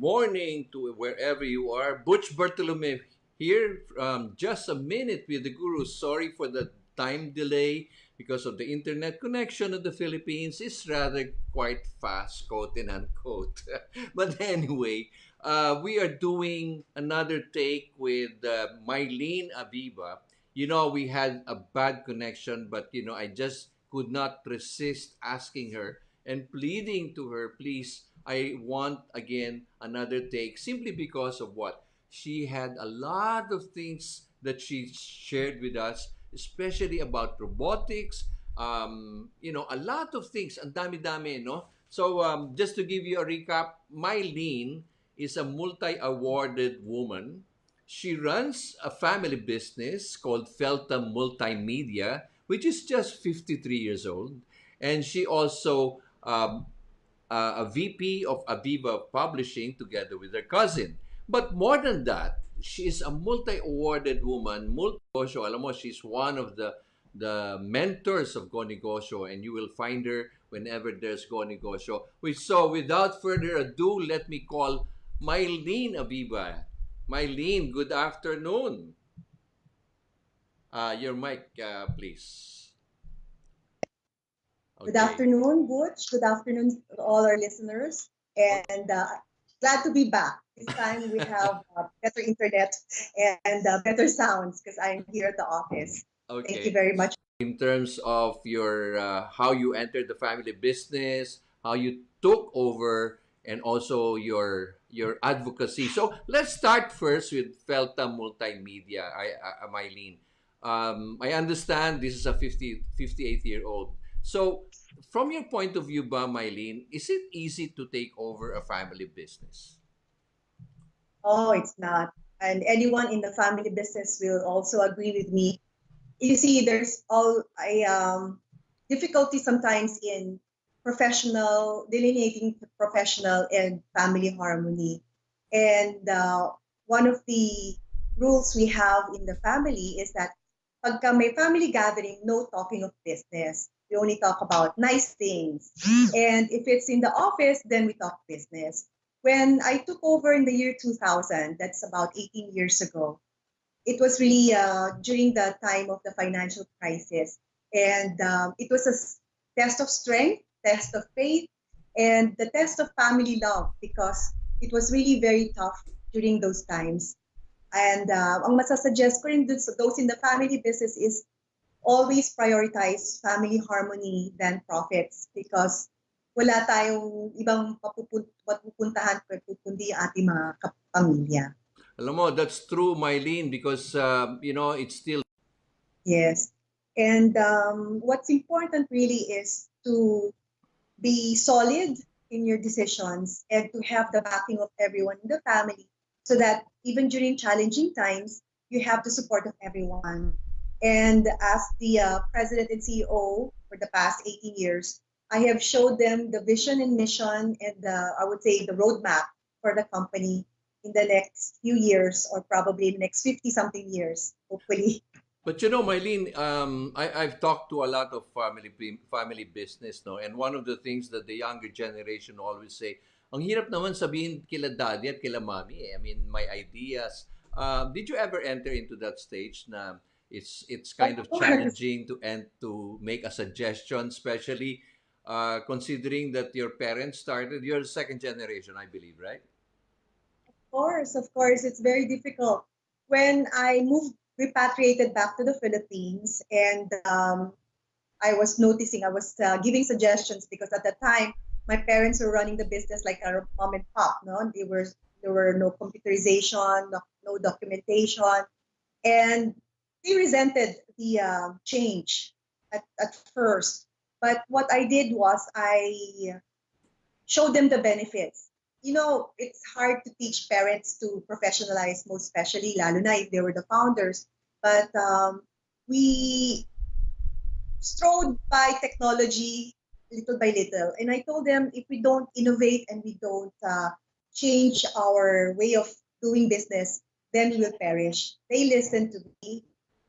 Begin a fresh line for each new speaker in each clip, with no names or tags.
morning to wherever you are. Butch Bartolome here. Just a minute with the Guru. Sorry for the time delay because of the internet connection of the Philippines is rather quite fast, quote and unquote. But anyway, we are doing another take with Mylene Abiva. We had a bad connection, but I just could not resist asking her and pleading to her, please, I want again another take simply because of what? She had a lot of things that she shared with us, especially about robotics, a lot of things, ang dami-dami, no? So, just to give you a recap, Mylene is a multi-awarded woman. She runs a family business called Felta Multi Media, which is just 53 years old. And she also a VP of Aviva Publishing together with her cousin. But more than that, she is a multi-awarded woman, multi-negosyo. Alam mo, she's one of the mentors of Go Negosyo, and you will find her whenever there's Go Negosyo. So without further ado, let me call Mylene Abiva. Mylene, good afternoon. Your mic, please.
Okay. Good afternoon, Butch. Good afternoon to all our listeners. And glad to be back. This time we have better internet and better sounds because I'm here at the office. Okay. Thank you very much.
In terms of your how you entered the family business, how you took over, and also your advocacy. So let's start first with Felta Multimedia, Mylene. I understand this is a 58-year-old. So from your point of view, Mylene, is it easy to take over a family business?
Oh, it's not. And anyone in the family business will also agree with me. You see, there's all difficulty sometimes in delineating professional and family harmony. And one of the rules we have in the family is that pagka may family gathering, no talking of business. We only talk about nice things. And if it's in the office, then we talk business. When I took over in the year 2000, that's about 18 years ago, it was really during the time of the financial crisis. And it was a test of strength, test of faith, and the test of family love because it was really very tough during those times. And ang masasuggest ko rin those in the family business is always prioritize family harmony than profits because wala tayong ibang papupuntahan kundi ating mga pamilya.
Alam mo, that's true, Mylene, because, it's still...
Yes. And what's important really is to be solid in your decisions and to have the backing of everyone in the family so that even during challenging times, you have the support of everyone. And as the president and CEO for the past 18 years, I have showed them the vision and mission and I would say the roadmap for the company in the next few years or probably the next 50-something years, hopefully.
But Mylene, I've talked to a lot of family business, no? And one of the things that the younger generation always say, ang hirap naman sabihin kila daddy at kila mommy. I mean, my ideas. Did you ever enter into that stage na it's kind of challenging to make a suggestion, especially considering that your parents started, you're the second generation, I believe, right?
Of course, it's very difficult. When I repatriated back to the Philippines, and I was noticing, I was giving suggestions because at the time my parents were running the business like a mom and pop. No, there were no computerization, no documentation, and they resented the change at first. But what I did was I showed them the benefits. It's hard to teach parents to professionalize, most especially, lalo na if they were the founders. But we strode by technology little by little. And I told them, if we don't innovate and we don't change our way of doing business, then we will perish. They listened to me.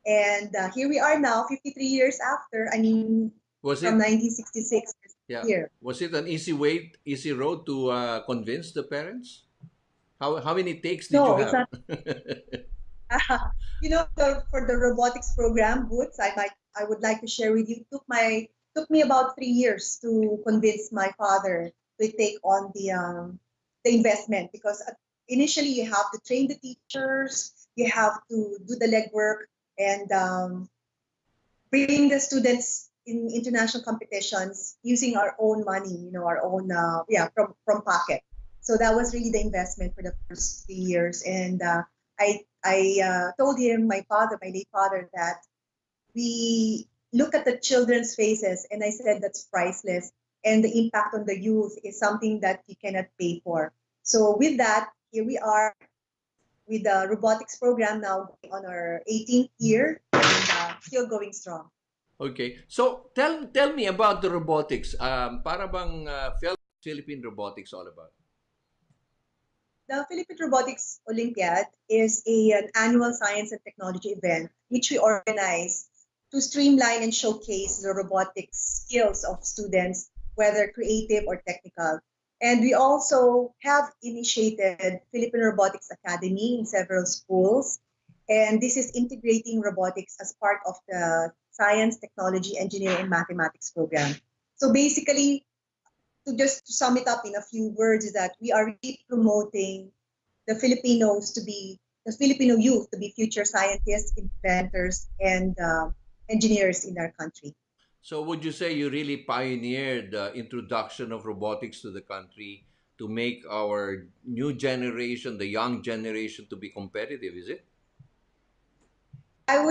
And here we are now, 53 years after. I mean, from 1966.
Yeah.
Here.
Was it an easy road to convince the parents? How many takes did you
No, it's
have?
not. For the robotics program, Boots, I would like to share with you. Took me about 3 years to convince my father to take on the investment, because initially you have to train the teachers, you have to do the legwork, and bring the students in international competitions using our own money, our own from pocket. So that was really the investment for the first 3 years, and I told him, my late father, that we look at the children's faces, and I said that's priceless, and the impact on the youth is something that you cannot pay for. So with that, here we are with the robotics program now going on our 18th year, and still going strong.
Okay. So tell me about the robotics. Para bang Philippine robotics all about?
The Philippine Robotics Olympiad is an annual science and technology event which we organize to streamline and showcase the robotics skills of students, whether creative or technical. And we also have initiated Philippine Robotics Academy in several schools. And this is integrating robotics as part of the science, technology, engineering, and mathematics program. So basically, to sum it up in a few words, is that we are really promoting the Filipino youth to be future scientists, inventors, and engineers in our country.
So would you say you really pioneered the introduction of robotics to the country to make our new generation, the young generation, to be competitive? Is it?
I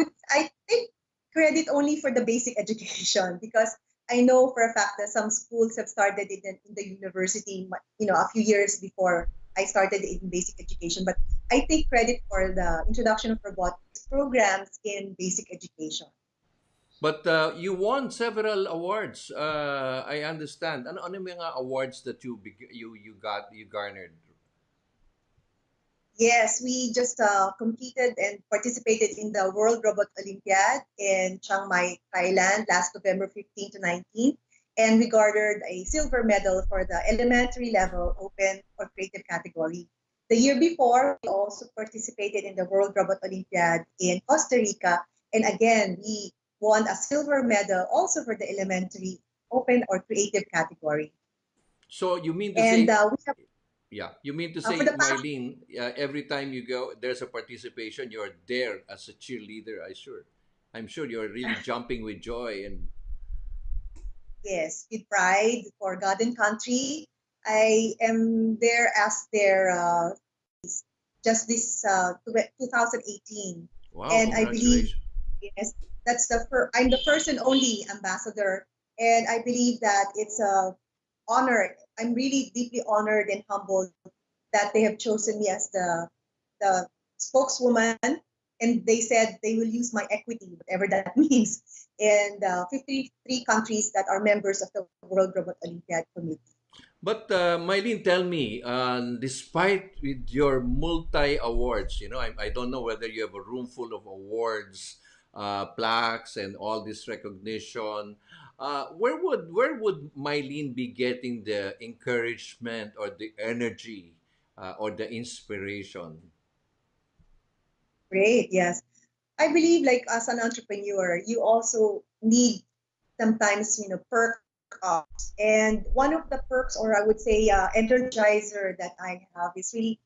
think credit only for the basic education, because I know for a fact that some schools have started it in the university, a few years before I started in basic education. But I take credit for the introduction of robotics programs in basic education.
But you won several awards. I understand. Ano yung mga awards that you garnered?
Yes, we just competed and participated in the World Robot Olympiad in Chiang Mai, Thailand, last November 15 to 19. And we garnered a silver medal for the elementary level open or creative category. The year before, we also participated in the World Robot Olympiad in Costa Rica. And again, we won a silver medal also for the elementary open or creative category.
So you mean to
And
say,
we have
yeah, you mean to
for
say,
the past
Mylene, every time you go, there's a participation, you're there as a cheerleader. I'm sure you're really jumping with joy. And
Yes, with pride for God and country. I am there as their just this 2018,
wow,
and I believe,
congratulations.
yes, I'm the first and only ambassador, and I believe that it's a honor. I'm really deeply honored and humbled that they have chosen me as the spokeswoman, and they said they will use my equity, whatever that means, and 53 countries that are members of the World Robot Olympiad Committee.
But Mylene, tell me, despite with your multi awards, I don't know whether you have a room full of awards, plaques, and all this recognition. Where would Mylene be getting the encouragement or the energy or the inspiration?
Great, yes. I believe, like, as an entrepreneur, you also need sometimes, perk ups. And one of the perks, or I would say energizer that I have, is really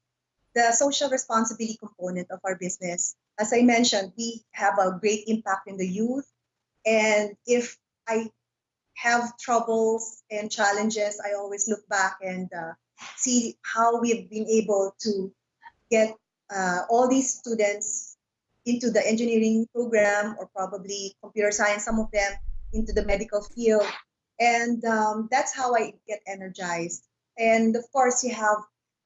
the social responsibility component of our business. As I mentioned, we have a great impact in the youth. And if I have troubles and challenges, I always look back and see how we've been able to get all these students into the engineering program, or probably computer science, some of them into the medical field. And that's how I get energized. And of course, you have,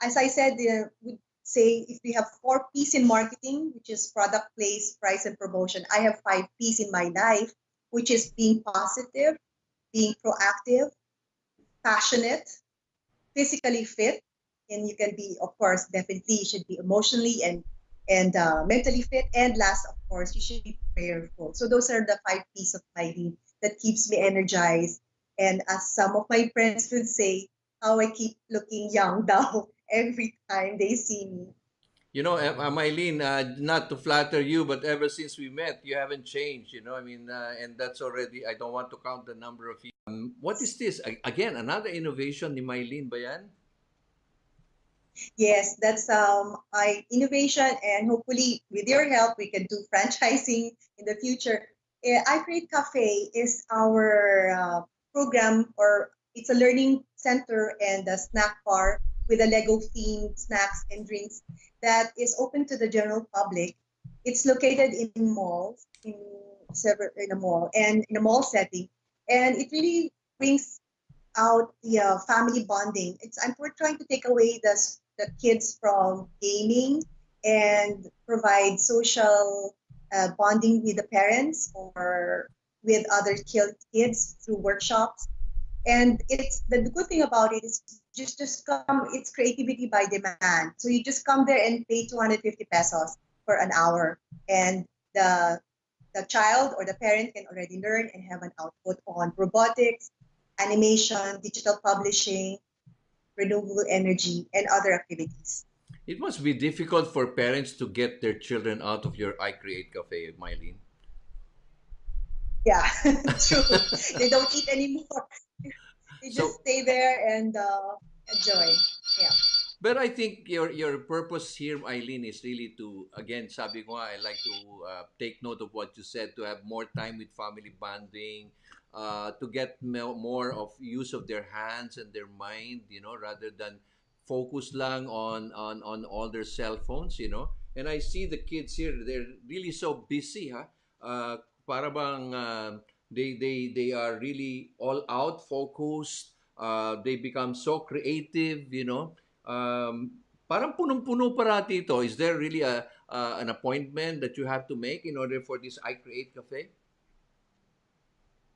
as I said, we say if we have 4 P's in marketing, which is product, place, price, and promotion, I have 5 P's in my life, which is being positive, being proactive, passionate, physically fit, and you can be, of course, definitely you should be emotionally and mentally fit, and last, of course, you should be prayerful. So those are the 5 P's of my lead that keeps me energized. And as some of my friends would say, how I keep looking young now every time they see me.
You know, Mylene, not to flatter you, but ever since we met, you haven't changed. And that's already. I don't want to count the number of years. What is this? Again, another innovation ni Mylene ba yan?
Yes, that's my innovation, and hopefully with your help, we can do franchising in the future. I Create Cafe is our program, or it's a learning center and a snack bar with a Lego themed snacks and drinks that is open to the general public. It's located in malls, in a mall and in a mall setting, and it really brings out the family bonding. We're trying to take away the kids from gaming and provide social bonding with the parents or with other kids through workshops. And it's the good thing about it is just come. It's creativity by demand. So you just come there and pay 250 pesos for an hour, and the child or the parent can already learn and have an output on robotics, animation, digital publishing, renewable energy, and other activities.
It must be difficult for parents to get their children out of your I Create Cafe, Mylene.
Yeah, true. They don't eat anymore. They
So,
just stay there and enjoy. Yeah.
but I think your purpose here, Eileen, is really to, again, sabi ko nga, I like to take note of what you said, to have more time with family bonding, to get more of use of their hands and their mind, rather than focus lang on all their cell phones. And I see the kids here; they're really so busy, ha? Para bang they are really all out, focused. They become so creative. Parang punong-puno parati ito. Is there really an appointment that you have to make in order for this I Create Cafe?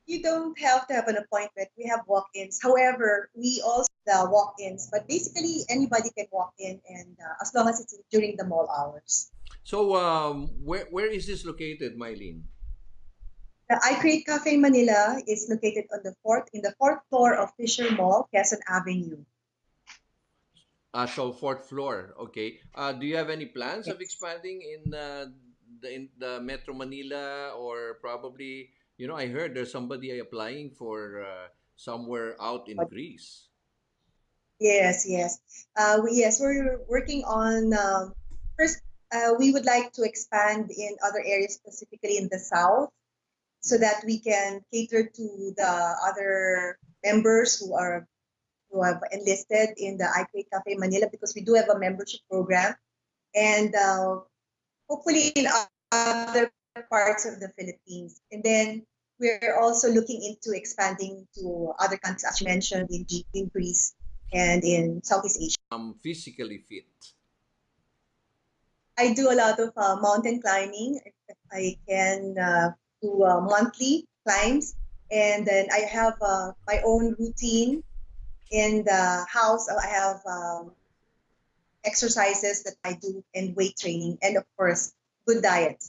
You don't have to have an appointment. We have walk-ins. However, we also have the walk-ins, but basically anybody can walk in, and as long as it's during the mall hours.
So, where is this located, Mylene?
The I Create Cafe Manila is located on the fourth floor of Fisher Mall, Quezon Avenue.
So fourth floor. Okay. Do you have any plans of
Yes.
expanding in the Metro Manila, or probably, I heard there's somebody applying for somewhere out in
But
Greece.
yes, yes. We're working on first. We would like to expand in other areas, specifically in the south, so that we can cater to the other members who have enlisted in the iPay Cafe Manila, because we do have a membership program, and hopefully in other parts of the Philippines. And then we're also looking into expanding to other countries, as you mentioned, in Greece and in Southeast Asia.
Physically fit.
I do a lot of mountain climbing. I can do monthly climbs, and then I have my own routine in the house. I have exercises that I do, and weight training, and of course, good diet.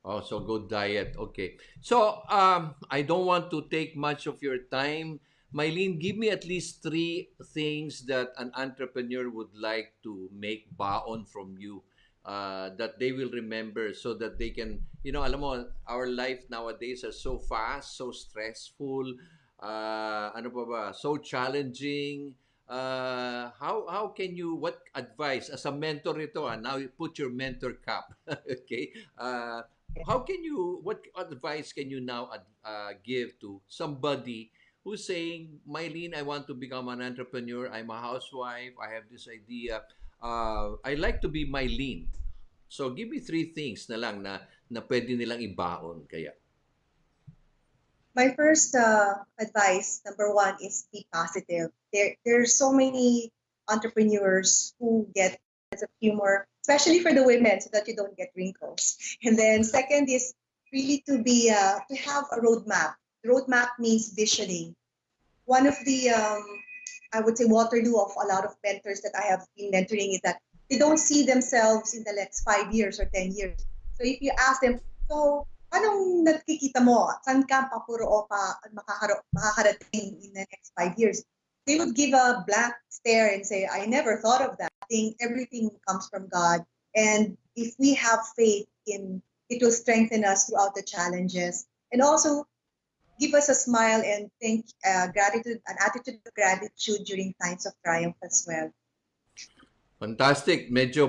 Oh, so good diet. Okay. So, I don't want to take much of your time. Mylene, give me at least three things that an entrepreneur would like to make baon from you, that they will remember, so that they can, alam mo, our life nowadays are so fast, so stressful, ano pa ba, so challenging. How can you, what advice, as a mentor ito, now you put your mentor cap, okay? How can you, what advice can you now give to somebody who's saying, Mylene, I want to become an entrepreneur, I'm a housewife, I have this idea, I like to be Mylene. So give me three things na lang na pwede nilang ibaon kaya.
My first advice, number one, is be positive. There's so many entrepreneurs who get a sense of humor, especially for the women, so that you don't get wrinkles. And then second is really to have a roadmap. Roadmap means visioning. One of the I would say Waterloo of a lot of mentors that I have been mentoring is that they don't see themselves in the next 5 years or 10 years. So if you ask them, so anong nakikita mo? Saan ka makakarating in the next 5 years? they would give a blank stare and say, I never thought of that. I think everything comes from God. And if we have faith in it, will strengthen us throughout the challenges and also give us a smile and think gratitude, an attitude of gratitude during times of triumph as well.
Fantastic. Medyo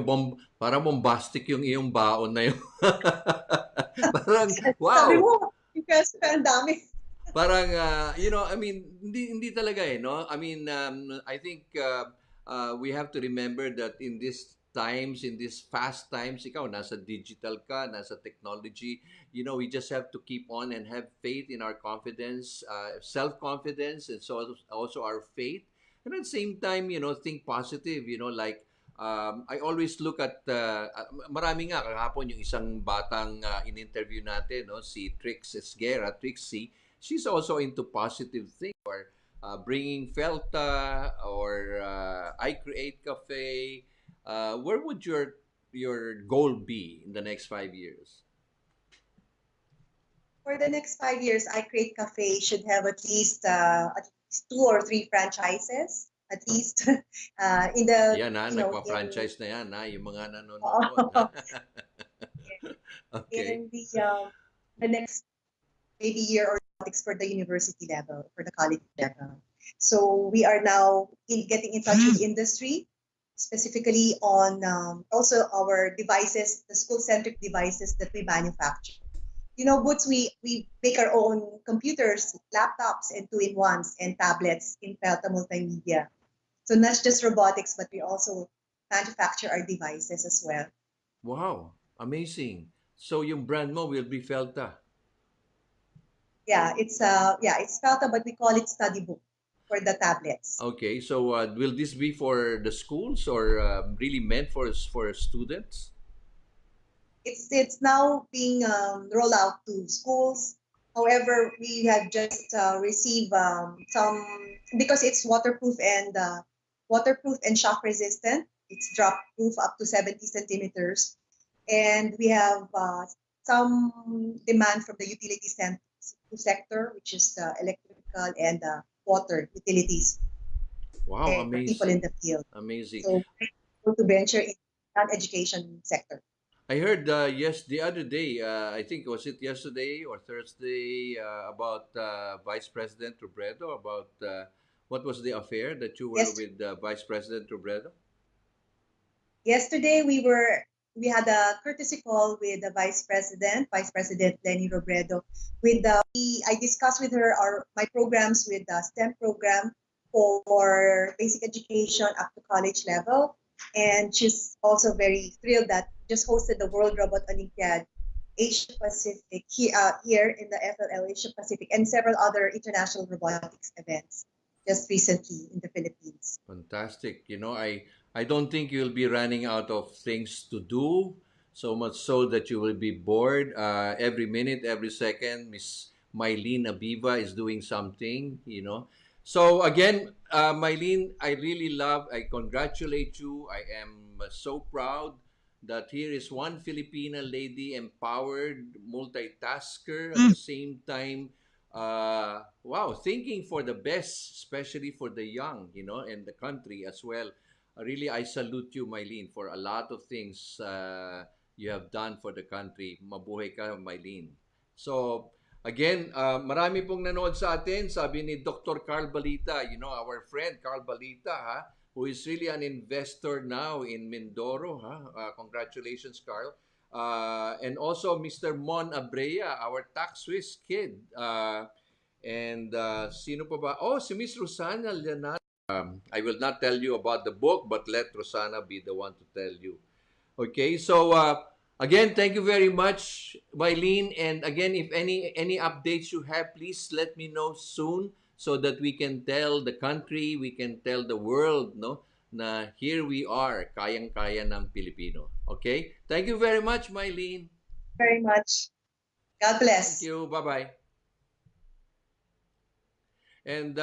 parang bombastic yung iyong baon na yun. Parang,
Sabi
wow!
mo, because ang dami.
Parang, I mean, hindi talaga eh, no? I mean, I think we have to remember that in these times, in these fast times, ikaw, nasa digital ka, nasa technology, we just have to keep on and have faith in our confidence, self-confidence, and so also our faith. And at the same time, think positive, like, I always look at, marami nga, kahapon yung isang batang in-interview natin, no? Si Trixie, she's also into positive things or bringing Felta or I Create Cafe. Where would your goal be in the next 5 years?
For the next 5 years, I Create Cafe should have at least 2 or 3 franchises. At least in the
Yan ha, nagpa-franchise na yan ha, yung mga nanonood. Okay.
in the next maybe year or for the university level, for the college level. So we are now getting in touch with industry, specifically on also our devices, the school-centric devices that we manufacture. Boots, we make our own computers, laptops, and two-in-ones and tablets in Felta Multi Media. So not just robotics, but we also manufacture our devices as well.
Wow, amazing. So yung brand mo will be Felta.
Yeah, it's Felta, but we call it study book for the tablets.
Okay, so will this be for the schools or really meant for students?
It's now being rolled out to schools. However, we have just received some because it's waterproof and shock resistant. It's drop proof up to 70 centimeters, and we have some demand from the utility sector, which is the electrical and water utilities.
Wow,
and
amazing.
People in the field.
Amazing.
So, to venture in non-education sector.
I heard the other day, I think was it yesterday or Thursday, about Vice President Robredo, about what was the affair that you were with Vice President Robredo?
Yesterday we had a courtesy call with the Vice President Leni Robredo. I discussed with her my programs with the STEM program for basic education up to college level. And she's also very thrilled that just hosted the World Robot Olympiad Asia Pacific here in the FLL Asia Pacific and several other international robotics events just recently in the Philippines.
Fantastic. I don't think you'll be running out of things to do, so much so that you will be bored. Every minute, every second, Miss Mylene Abiva is doing something, So again, Mylene, I congratulate you. I am so proud that here is one Filipina lady, empowered, multitasker, at the same time, thinking for the best, especially for the young, and the country as well. Really, I salute you, Mylene, for a lot of things you have done for the country. Mabuhay ka, Mylene. So, again, marami pong nanood sa atin. Sabi ni Dr. Carl Balita, our friend Carl Balita, who is really an investor now in Mindoro. Congratulations, Carl. And also Mr. Mon Abrea, our tax Swiss kid. And sino pa ba? Oh, si Miss Rosana Llanada. I will not tell you about the book, but let Rosana be the one to tell you. Okay, so again, thank you very much, Mylene. And again, if any updates you have, please let me know soon so that we can tell the country, we can tell the world, na here we are, kayang-kaya ng Pilipino. Okay? Thank you very much, Mylene.
Very much. God bless.
Thank you. Bye-bye. And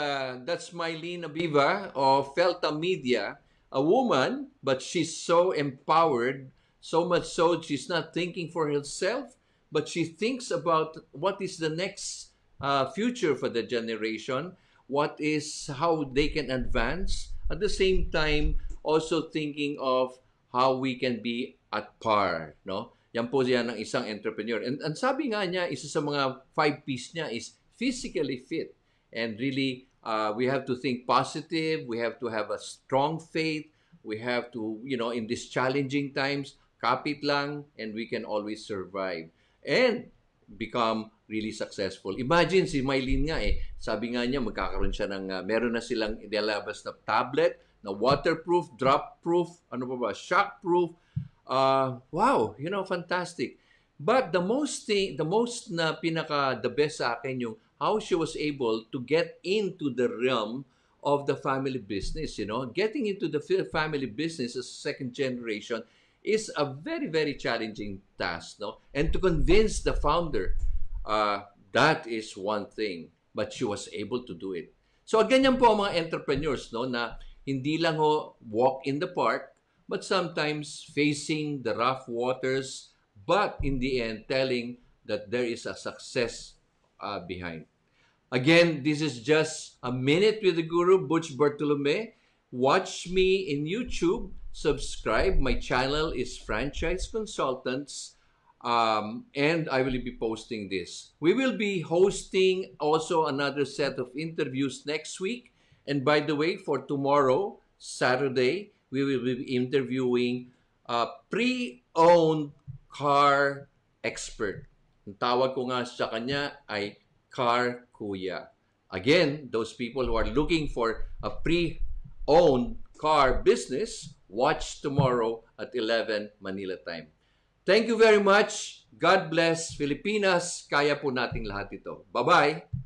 that's Mylene Abiva of Felta Media, a woman, but she's so empowered, so much so she's not thinking for herself, but she thinks about what is the next future for the generation. how they can advance. At the same time, also thinking of how we can be at par, no? Yan po yan ng isang entrepreneur. And sabi nga niya, isa sa mga 5 P's niya is physically fit. And really, we have to think positive. We have to have a strong faith. We have to, in these challenging times, kapit lang, and we can always survive. And become really successful. Imagine si Mylene nga sabi nga niya magkakaroon siya ng, meron na silang ilalabas na tablet, na waterproof, drop-proof, ano pa ba, shock-proof. Wow, fantastic. But the most na the best sa akin yung how she was able to get into the realm of the family business, Getting into the family business as second generation is a very, very challenging task, no? And to convince the founder, that is one thing. But she was able to do it. So, ganyan po ang mga entrepreneurs, no? Na hindi lang walk in the park, but sometimes facing the rough waters, but in the end, telling that there is a success behind. Again, this is just a minute with the Guru, Butch Bartolome. Watch me in YouTube. Subscribe. My channel is Franchise Consultants. And I will be posting this. We will be hosting also another set of interviews next week. And by the way, for tomorrow, Saturday, we will be interviewing a pre-owned car expert. Ang tawag ko nga sa kanya ay Car Kuya. Again, those people who are looking for a pre-owned car business, watch tomorrow at 11 Manila time. Thank you very much. God bless Filipinas. Kaya po nating lahat ito. Bye-bye.